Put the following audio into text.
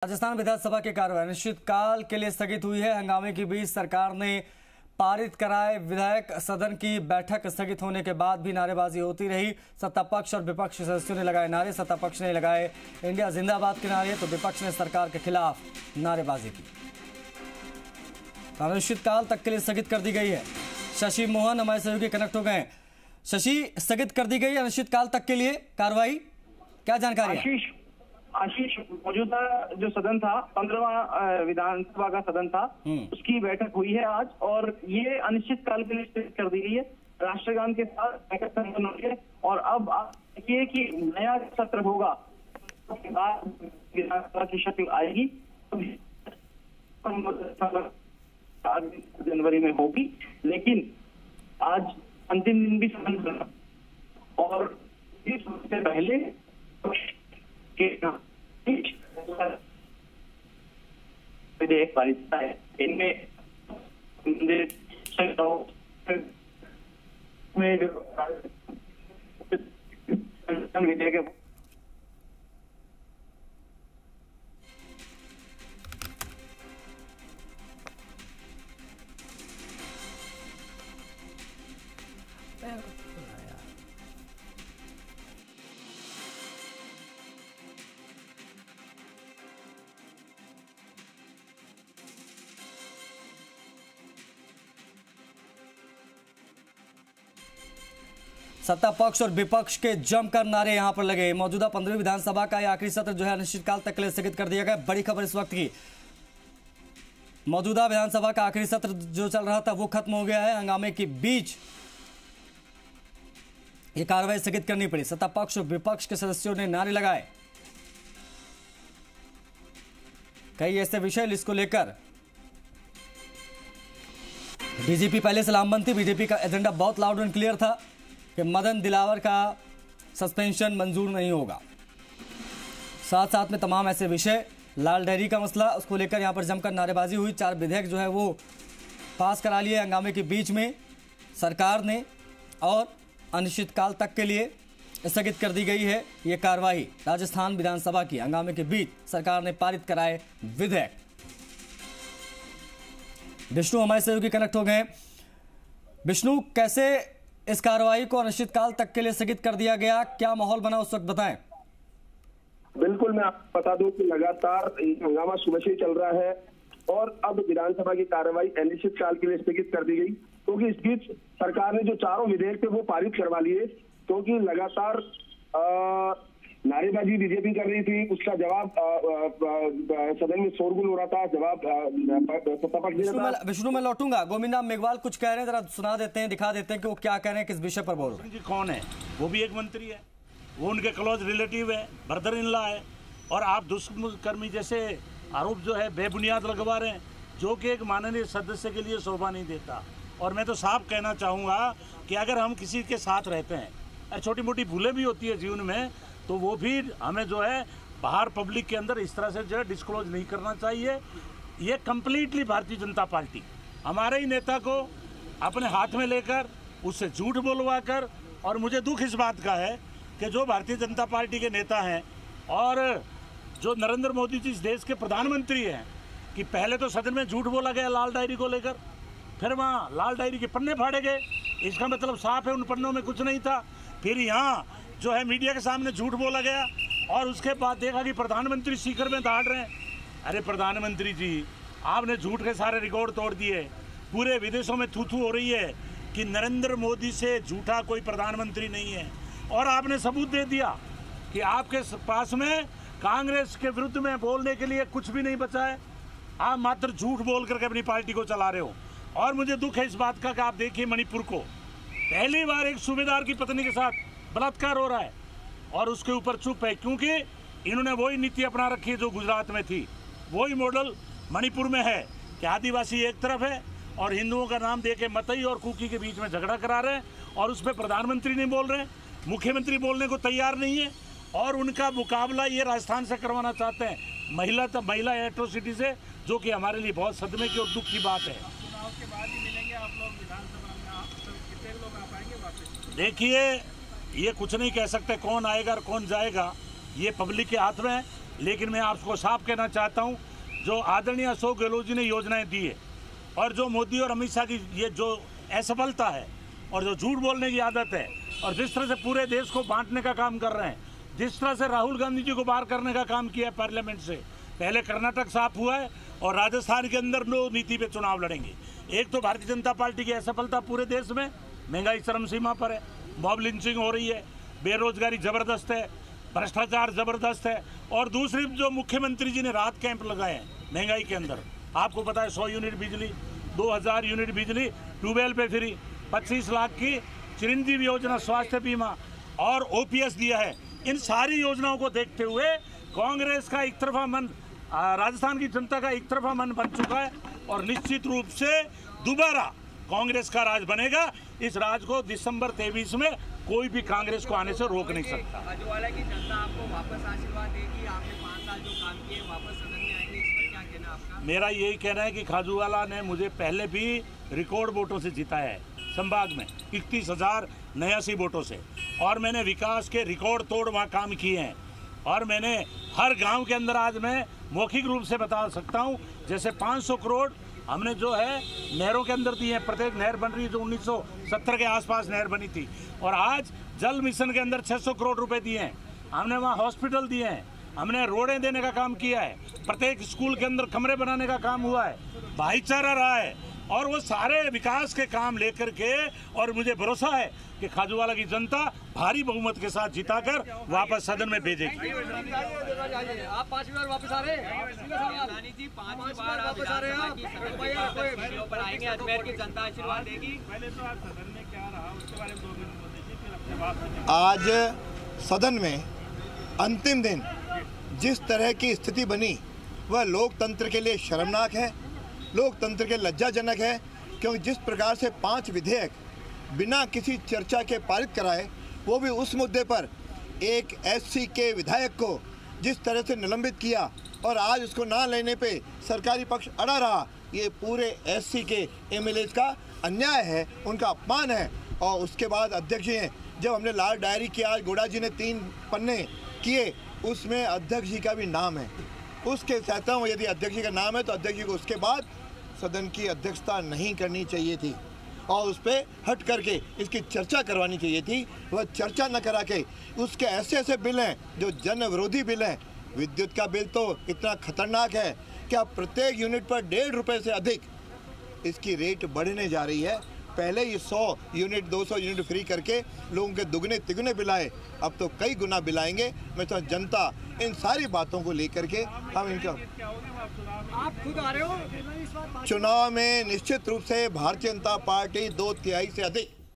राजस्थान विधानसभा की कार्यवाही अनिश्चितकाल के लिए स्थगित हुई है। हंगामे के बीच सरकार ने पारित कराए विधेयक। सदन की बैठक स्थगित होने के बाद भी नारेबाजी होती रही। सत्ता पक्ष और विपक्ष के सदस्यों ने लगाए नारे। सत्ता पक्ष ने लगाए इंडिया जिंदाबाद के नारे तो विपक्ष ने सरकार के खिलाफ नारेबाजी की। अनिश्चितकाल तक के लिए स्थगित कर दी गई है। शशि मोहन हमारे सहयोगी कनेक्ट हो गए। शशि, स्थगित कर दी गई अनिश्चितकाल तक के लिए कार्रवाई, क्या जानकारी है? आशीष, मौजूदा जो सदन था 15वां विधानसभा का सदन था, उसकी बैठक हुई है आज और ये अनिश्चितकाल के लिए स्थगित कर दी गई है। राष्ट्रगान के साथ बैठक संपन्न हुई है और अब आप देखिए कि नया सत्र होगा, उसके बाद विधानसभा की शक्ल आएगी, जनवरी में होगी। लेकिन आज अंतिम दिन भी सदन बना और इससे पहले विधेयक पारित है। इनमें विधेयक सत्ता पक्ष और विपक्ष के जमकर नारे यहां पर लगे। मौजूदा 15वीं विधानसभा का यह आखिरी सत्र जो है अनिश्चितकाल तक के लिए स्थगित कर दिया गया। बड़ी खबर इस वक्त की, मौजूदा विधानसभा का आखिरी सत्र जो चल रहा था वो खत्म हो गया है। हंगामे के बीच ये कार्रवाई स्थगित करनी पड़ी। सत्ता पक्ष और विपक्ष के सदस्यों ने नारे लगाए। कई ऐसे विषय जिसको लेकर डीजीपी पहले से लामबंद थी। बीजेपी का एजेंडा बहुत लाउड एंड क्लियर था कि मदन दिलावर का सस्पेंशन मंजूर नहीं होगा। साथ साथ में तमाम ऐसे विषय, लाल डेयरी का मसला, उसको लेकर यहां पर जमकर नारेबाजी हुई। 4 विधेयक जो है वो पास करा लिए हंगामे के बीच में सरकार ने और अनिश्चितकाल तक के लिए स्थगित कर दी गई है ये कार्रवाई। राजस्थान विधानसभा की हंगामे के बीच सरकार ने पारित कराए विधेयक। विष्णु हमारे सहयोगी कनेक्ट हो गए। विष्णु, कैसे इस कार्रवाई को अनिश्चितकाल तक के लिए स्थगित कर दिया गया, क्या माहौल बना उस वक्त, बताएं। बिल्कुल, मैं आपको बता दूं कि लगातार हंगामा सुबह से चल रहा है और अब विधानसभा की कार्रवाई अनिश्चितकाल के लिए स्थगित कर दी गई क्योंकि इस बीच सरकार ने जो 4 विधेयक थे वो पारित करवा लिए। क्योंकि लगातार नारेबाजी बीजेपी कर रही थी, उसका जवाब सदन में शोरगुल हो रहा था, जवाब सत्ता पक्ष दे रहा था। विष्णु, मैं लौटूंगा। गोविंदा मेघवाल कुछ कह रहे हैं, जरा सुना देते हैं, दिखा देते हैं कि वो क्या कह रहे हैं, किस विषय पर बोल रहे हैं। जी कौन है? वो भी एक मंत्री है, वो उनके क्लोज रिलेटिव है, ब्रदर इन लॉ है, और आप दुष्कर्मी जैसे आरोप जो है बेबुनियाद लगवा रहे हैं, जो कि एक माननीय सदस्य के लिए शोभा नहीं देता। और मैं तो साफ कहना चाहूँगा कि अगर हम किसी के साथ रहते हैं, छोटी मोटी भूलें भी होती है जीवन में, तो वो भी हमें जो है बाहर पब्लिक के अंदर इस तरह से जो है डिस्क्लोज नहीं करना चाहिए। ये कंप्लीटली भारतीय जनता पार्टी हमारे ही नेता को अपने हाथ में लेकर उससे झूठ बोलवाकर, और मुझे दुख इस बात का है कि जो भारतीय जनता पार्टी के नेता हैं और जो नरेंद्र मोदी जी इस देश के प्रधानमंत्री हैं, कि पहले तो सदन में झूठ बोला गया लाल डायरी को लेकर, फिर वहाँ लाल डायरी के पन्ने फाड़े गए, इसका मतलब साफ है उन पन्नों में कुछ नहीं था। फिर यहाँ जो है मीडिया के सामने झूठ बोला गया और उसके बाद देखा कि प्रधानमंत्री सीकर में दहाड़ रहे हैं। अरे प्रधानमंत्री जी, आपने झूठ के सारे रिकॉर्ड तोड़ दिए। पूरे विदेशों में थू थू हो रही है कि नरेंद्र मोदी से झूठा कोई प्रधानमंत्री नहीं है, और आपने सबूत दे दिया कि आपके पास में कांग्रेस के विरुद्ध में बोलने के लिए कुछ भी नहीं बचा है। आप मात्र झूठ बोल करके अपनी पार्टी को चला रहे हो। और मुझे दुख है इस बात का कि आप देखिए मणिपुर को पहली बार एक सूबेदार की पत्नी के साथ बलात्कार हो रहा है और उसके ऊपर चुप है, क्योंकि इन्होंने वही नीति अपना रखी है जो गुजरात में थी। वही मॉडल मणिपुर में है कि आदिवासी एक तरफ है और हिंदुओं का नाम दे के मतई और कुकी के बीच में झगड़ा करा रहे हैं, और उस पर प्रधानमंत्री नहीं बोल रहे, मुख्यमंत्री बोलने को तैयार नहीं है, और उनका मुकाबला ये राजस्थान से करवाना चाहते हैं महिला एट्रोसिटी से, जो कि हमारे लिए बहुत सदमे की और दुख की बात है। चुनाव के बाद ही मिलेंगे आप लोग विधानसभा में, आप कितने लोग आ पाएंगे वापस? देखिए, ये कुछ नहीं कह सकते कौन आएगा और कौन जाएगा, ये पब्लिक के हाथ में है। लेकिन मैं आपको साफ कहना चाहता हूँ, जो आदरणीय अशोक गहलोत जी ने योजनाएं दी है और जो मोदी और अमित शाह की ये जो असफलता है और जो झूठ बोलने की आदत है और जिस तरह से पूरे देश को बांटने का काम कर रहे हैं, जिस तरह से राहुल गांधी जी को बाहर करने का काम किया है पार्लियामेंट से, पहले कर्नाटक साफ हुआ है और राजस्थान के अंदर नो नीति पे चुनाव लड़ेंगे। एक तो भारतीय जनता पार्टी की असफलता पूरे देश में, महंगाई चरम सीमा पर है, मॉब लिंचिंग हो रही है, बेरोजगारी जबरदस्त है, भ्रष्टाचार जबरदस्त है, और दूसरी जो मुख्यमंत्री जी ने राहत कैंप लगाए हैं महंगाई के अंदर, आपको पता है 100 यूनिट बिजली, 2000 यूनिट बिजली, ट्यूबवेल पे फ्री, 25 लाख की चिरंजीवी योजना, स्वास्थ्य बीमा और ओपीएस दिया है। इन सारी योजनाओं को देखते हुए कांग्रेस का एक तरफा मन, राजस्थान की जनता का एक तरफा मन बन चुका है और निश्चित रूप से दोबारा कांग्रेस का राज बनेगा। इस राज को दिसंबर 23 में कोई भी कांग्रेस को आने से रोक नहीं सकता। खाजूवाला की जनता आपको वापस आशीर्वाद देगी, आपने 5 साल जो काम किए वापस सदन में आएंगे, इस पर क्या कहना आपका? मेरा यही कहना है कि खाजूवाला ने मुझे पहले भी रिकॉर्ड वोटों से जिताया है संभाग में, 31,089 वोटों से, और मैंने विकास के रिकॉर्ड तोड़ वहाँ काम किए हैं और मैंने हर गांव के अंदर, आज मैं मौखिक रूप से बता सकता हूँ, जैसे 500 करोड़ हमने जो है नहरों के अंदर दी है, प्रत्येक नहर बन रही है, जो 1970 के आसपास नहर बनी थी, और आज जल मिशन के अंदर 600 करोड़ रुपए दिए हैं, हमने वहाँ हॉस्पिटल दिए हैं, हमने रोडें देने का काम किया है, प्रत्येक स्कूल के अंदर कमरे बनाने का काम हुआ है, भाईचारा रहा है, और वो सारे विकास के काम लेकर के, और मुझे भरोसा है कि खाजूवाला की जनता भारी बहुमत के साथ जिताकर वापस सदन में भेजेगी। आप 5 बार वापस आ रहे हैं? रानी जी 5 बार वापस आ रहे हैं, पर आएंगे, अजमेर की जनता आशीर्वाद देगी। पहले तो आप सदन में क्या रहा उसके बारे में 2 मिनट बोलिए। आज सदन में अंतिम दिन जिस तरह की स्थिति बनी वह लोकतंत्र के लिए शर्मनाक है, लोकतंत्र के लज्जाजनक है, क्योंकि जिस प्रकार से 5 विधेयक बिना किसी चर्चा के पारित कराए, वो भी उस मुद्दे पर एक एससी के विधायक को जिस तरह से निलंबित किया और आज उसको ना लेने पे सरकारी पक्ष अड़ा रहा, ये पूरे एससी के एमएलएज का अन्याय है, उनका अपमान है। और उसके बाद अध्यक्ष जी हैं, जब हमने लाल डायरी किया, आज गोड़ा जी ने 3 पन्ने किए, उसमें अध्यक्ष जी का भी नाम है। उसके कहता हूँ यदि अध्यक्ष जी का नाम है तो अध्यक्ष जी को उसके बाद सदन की अध्यक्षता नहीं करनी चाहिए थी और उस पर हट करके इसकी चर्चा करवानी चाहिए थी। वह चर्चा न करा के उसके ऐसे ऐसे बिल हैं जो जन विरोधी बिल हैं। विद्युत का बिल तो इतना खतरनाक है कि अब प्रत्येक यूनिट पर 1.5 रुपये से अधिक इसकी रेट बढ़ने जा रही है। पहले ये 100 यूनिट 200 यूनिट फ्री करके लोगों के दुगने तिगुने बिलाए, अब तो कई गुना बिलाएंगे। मैं तो जनता इन सारी बातों को लेकर के हम इनका आप खुद आ रहे हो चुनाव में निश्चित रूप से भारतीय जनता पार्टी 2/3 से अधिक